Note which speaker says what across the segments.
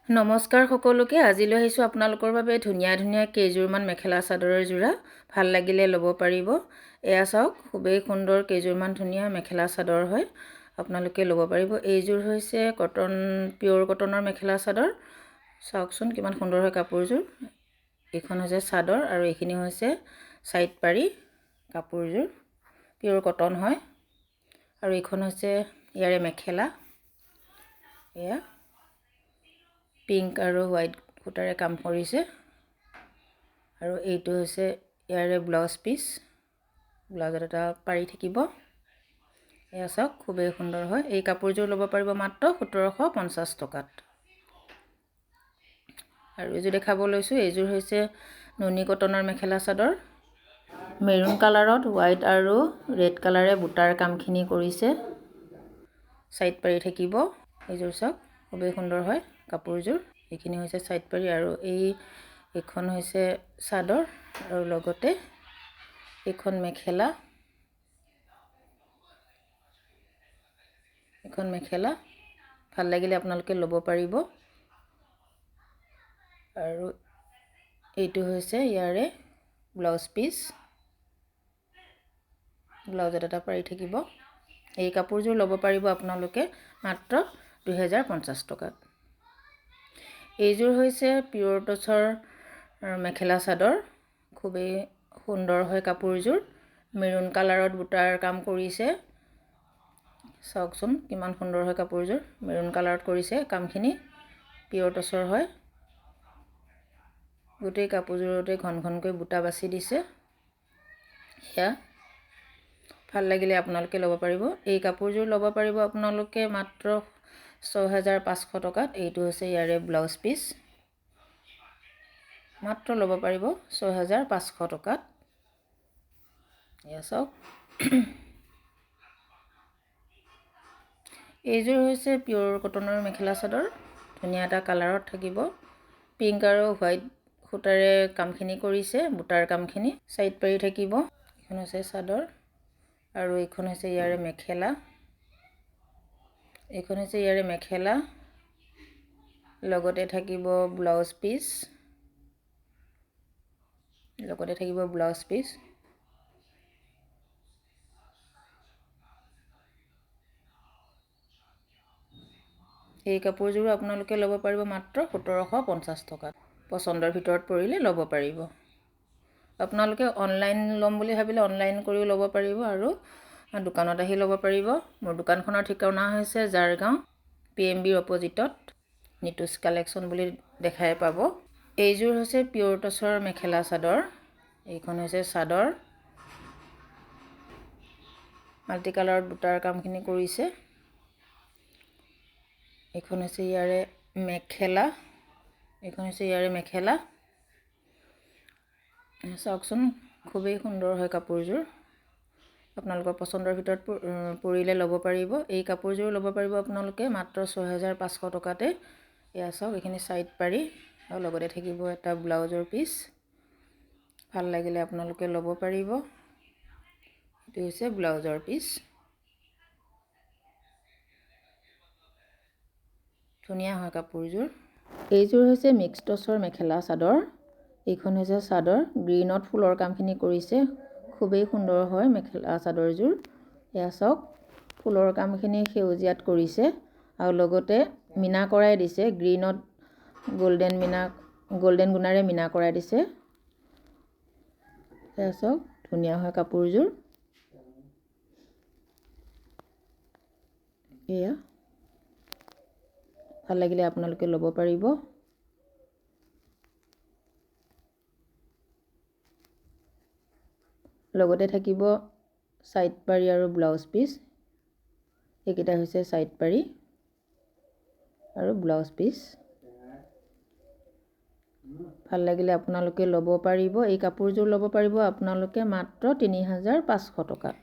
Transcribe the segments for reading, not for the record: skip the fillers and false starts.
Speaker 1: নমস্কাৰ সকলোকে। আজি লৈ আহিছোঁ আপোনালোকৰ বাবে ধুনীয়া ধুনীয়া কেইযোৰমান মেখেলা চাদৰৰ যোৰা। ভাল লাগিলে ল'ব পাৰিব। এয়া চাওক, খুবেই সুন্দৰ কেইযোৰমান ধুনীয়া মেখেলা চাদৰ হয়, আপোনালোকে ল'ব পাৰিব। এইযোৰ হৈছে পিয়ৰ কটনৰ মেখেলা চাদৰ। চাওকচোন কিমান সুন্দৰ হয় কাপোৰযোৰ। এইখন হৈছে চাদৰ আৰু এইখিনি হৈছে চাইড পাৰি কাপোৰযোৰ। পিয়ৰ কটন হয় আৰু এইখন হৈছে ইয়াৰে মেখেলা। এয়া পিংক আৰু হোৱাইট সূতাৰে কাম কৰিছে আৰু এইটো হৈছে ইয়াৰে ব্লাউজ পিচ। ব্লাউজত এটা পাৰি থাকিব। এয়া চাওক, খুবেই সুন্দৰ হয়। এই কাপোৰযোৰ ল'ব পাৰিব মাত্ৰ 1750 টকাত। আৰু এইযোৰ দেখাব লৈছোঁ, এইযোৰ হৈছে নুনি কটনৰ মেখেলা চাদৰ। মেৰুন কালাৰত হোৱাইট আৰু ৰেড কালাৰে বুটাৰ কামখিনি কৰিছে। চাইড পাৰি থাকিব। এইযোৰ চাওক, খুবেই সুন্দৰ হয় কাপোৰযোৰ। এইখিনি হৈছে চাইড পাৰি আৰু এইখন হৈছে চাদৰ আৰু লগতে এইখন মেখেলা। এইখন মেখেলা ভাল লাগিলে আপোনালোকে ল'ব পাৰিব। আৰু এইটো হৈছে ইয়াৰে ব্লাউজ পিচ। ব্লাউজত এটা পাৰি থাকিব। এই কাপোৰযোৰ ল'ব পাৰিব আপোনালোকে মাত্ৰ 2050 টকাত। এইযোৰ হৈছে পিয়ৰ টচৰ মেখেলা চাদৰ। খুবেই সুন্দৰ হয় কাপোৰযোৰ। মেৰুন কালাৰত বুটাৰ কাম কৰিছে। চাওকচোন কিমান সুন্দৰ হয় কাপোৰযোৰ। মেৰুন কালাৰত কৰিছে কামখিনি। পিয়ৰ টচৰ হয়। গোটেই কাপোৰযোৰতে ঘন ঘনকৈ বুটা বাছি দিছে। সেয়া ভাল লাগিলে আপোনালোকে ল'ব পাৰিব। এই কাপোৰযোৰ ল'ব পাৰিব আপোনালোকে মাত্ৰ 6500 টকাত। এইটো হৈছে ইয়াৰে ব্লাউজ পিচ। মাত্ৰ ল'ব পাৰিব 6500 টকাত। এয়া চাওক, এইযোৰ হৈছে পিয়ৰ কটনৰ মেখেলা চাদৰ। ধুনীয়া এটা কালাৰত থাকিব। পিংক আৰু হোৱাইট সূতাৰে কামখিনি কৰিছে, বুটাৰ কামখিনি। চাইড পাৰি থাকিব। এইখন হৈছে চাদৰ আৰু এইখন হৈছে ইয়াৰে মেখেলা। এইখন হৈছে ইয়াৰে মেখেলা, লগতে থাকিব ব্লাউজ পিচ। লগতে থাকিব ব্লাউজ পিচ। এই কাপোৰযোৰো আপোনালোকে ল'ব পাৰিব মাত্ৰ 1750 টকাত। পচন্দৰ ভিতৰত পৰিলে ল'ব পাৰিব। আপোনালোকে অনলাইন ল'ম বুলি ভাবিলে অনলাইন কৰিও ল'ব পাৰিব আৰু দোকানত আহি ল'ব পাৰিব। মোৰ দোকানখনৰ ঠিকনা হৈছে জাৰগাঁও, PMBৰ অপজিটত নিতুজ কালেকশ্যন বুলি দেখাই পাব। এইযোৰ হৈছে পিয়ৰ টচৰ মেখেলা চাদৰ। এইখন হৈছে চাদৰ। মাল্টি কালাৰত বুটাৰ কামখিনি কৰিছে। এইখন হৈছে ইয়াৰে মেখেলা। এইখন হৈছে ইয়াৰে মেখেলা। চাওকচোন, খুবেই সুন্দৰ হয় কাপোৰযোৰ। আপোনালোকৰ পচন্দৰ ভিতৰত পৰিলে ল'ব পাৰিব। এই কাপোৰযোৰ ল'ব পাৰিব আপোনালোকে মাত্ৰ 6500 টকাতে। এয়া চাওক, এইখিনি চাইড পাৰি আৰু লগতে থাকিব এটা ব্লাউজৰ পিচ। ভাল লাগিলে আপোনালোকে ল'ব পাৰিব। এইটো হৈছে ব্লাউজৰ পিচ। ধুনীয়া হয় কাপোৰযোৰ। এইযোৰ হৈছে মিক্স টচৰ মেখেলা চাদৰ। এইখন হৈছে চাদৰ। গ্ৰীণত ফুলৰ কামখিনি কৰিছে। খুবেই সুন্দৰ হয় মেখেলা চাদৰযোৰ। এয়া চাওক, ফুলৰ কামখিনি সেউজীয়াত কৰিছে আৰু লগতে মীনা কৰাই দিছে। গ্ৰীণত গল্ডেন গুণাৰে মীনা কৰাই দিছে। এয়া চাওক, ধুনীয়া হয় কাপোৰযোৰ। এয়া ভাল লাগিলে আপোনালোকে ল'ব পাৰিব। লগতে থাকিব চাইড পাৰি আৰু ব্লাউজ পিচ। এইকেইটা হৈছে চাইড পাৰি আৰু ব্লাউজ পিচ। ভাল লাগিলে আপোনালোকে ল'ব পাৰিব। এই কাপোৰযোৰ ল'ব পাৰিব আপোনালোকে মাত্ৰ 3500 টকাত।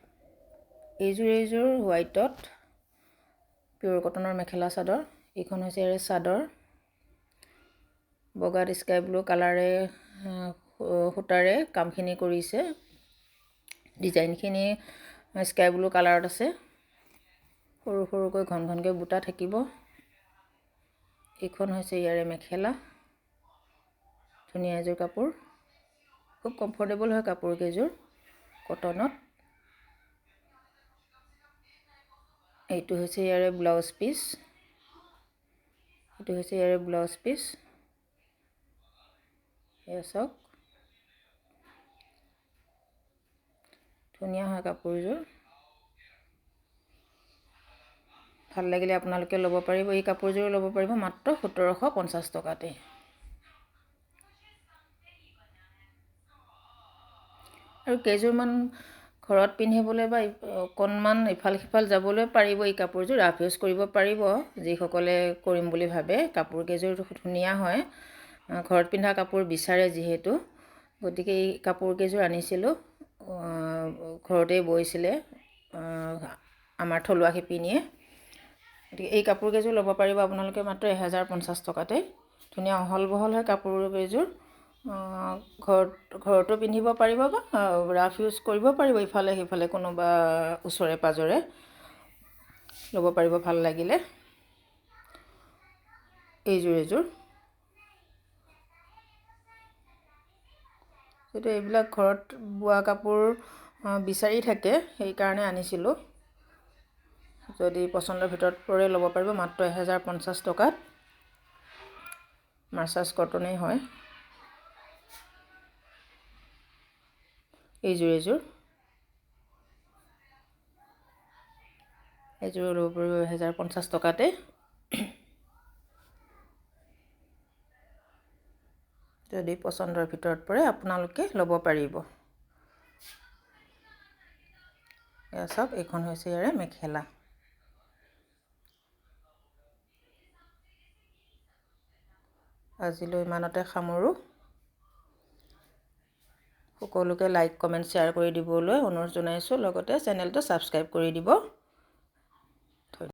Speaker 1: এইযোৰ হোৱাইটত পিয়ৰ কটনৰ মেখেলা চাদৰ। এইখন হৈছে ইয়াৰে চাদৰ। বগাত স্কাই ব্লু কালাৰে সূতাৰে কামখিনি কৰিছে। ডিজাইনখিনি স্কাই ব্লু কালাৰত আছে। সৰু সৰুকৈ ঘন ঘনকৈ বুটা থাকিব। এইখন হৈছে ইয়াৰে মেখেলা ধুনীয়া এযোৰ কাপোৰ খুব কমফৰ্টেবল হয় কাপোৰকেইযোৰ কটনত এইটো হৈছে ইয়াৰে ব্লাউজ পিচ এয়া চাওক ধুনীয়া হয় কাপোৰযোৰ ভাল লাগিলে আপোনালোকে ল'ব পাৰিব এই কাপোৰযোৰ ল'ব পাৰিব মাত্ৰ 1750 টকাতে আৰু কেইযোৰমান ঘৰত পিন্ধিবলৈ বা অকণমান ইফাল সিফাল যাবলৈ পাৰিব এই কাপোৰযোৰ ৰাফ ইউজ কৰিব পাৰিব যিসকলে কৰিম বুলি ভাবে কাপোৰকেইযোৰ ধুনীয়া হয় ঘৰত পিন্ধা কাপোৰ বিচাৰে যিহেতু গতিকে এই কাপোৰকেইযোৰ আনিছিলোঁ ঘৰতে বৈছিলে আমাৰ থলুৱা শিপিনীয়ে গতিকে এই কাপোৰকেইযোৰ ল'ব পাৰিব আপোনালোকে মাত্ৰ 1050 টকাতে ধুনীয়া অহল বহল হয় কাপোৰকেইযোৰ ঘৰতো পিন্ধিব পাৰিব বা ৰাফ ইউজ কৰিব পাৰিব ইফালে সিফালে কোনোবা ওচৰে পাজৰে ল'ব পাৰিব ভাল লাগিলে এইযোৰ যেটো এইবিলাক ঘৰত বোৱা কাপোৰ বিচাৰি থাকে সেই কাৰণে আনিছিলোঁ যদি পছন্দৰ ভিতৰত পৰে ল'ব পাৰিব মাত্ৰ 1050 টকাত মাৰ্চাজ কটনেই হয় এইযোৰ ল'ব পাৰিব 1050 টকাতে যদি পছন্দৰ ভিতৰত পৰে আপোনালোকে ল'ব পাৰিব এয়া চাওক এইখন হৈছে ইয়াৰে মেখেলা আজিলৈ ইমানতে সামৰো সকলোকে লাইক কমেন্ট শ্বেয়াৰ কৰি দিবলৈ অনুৰোধ জনাইছোঁ লগতে চেনেলটো সাবস্ক্ৰাইব কৰি দিব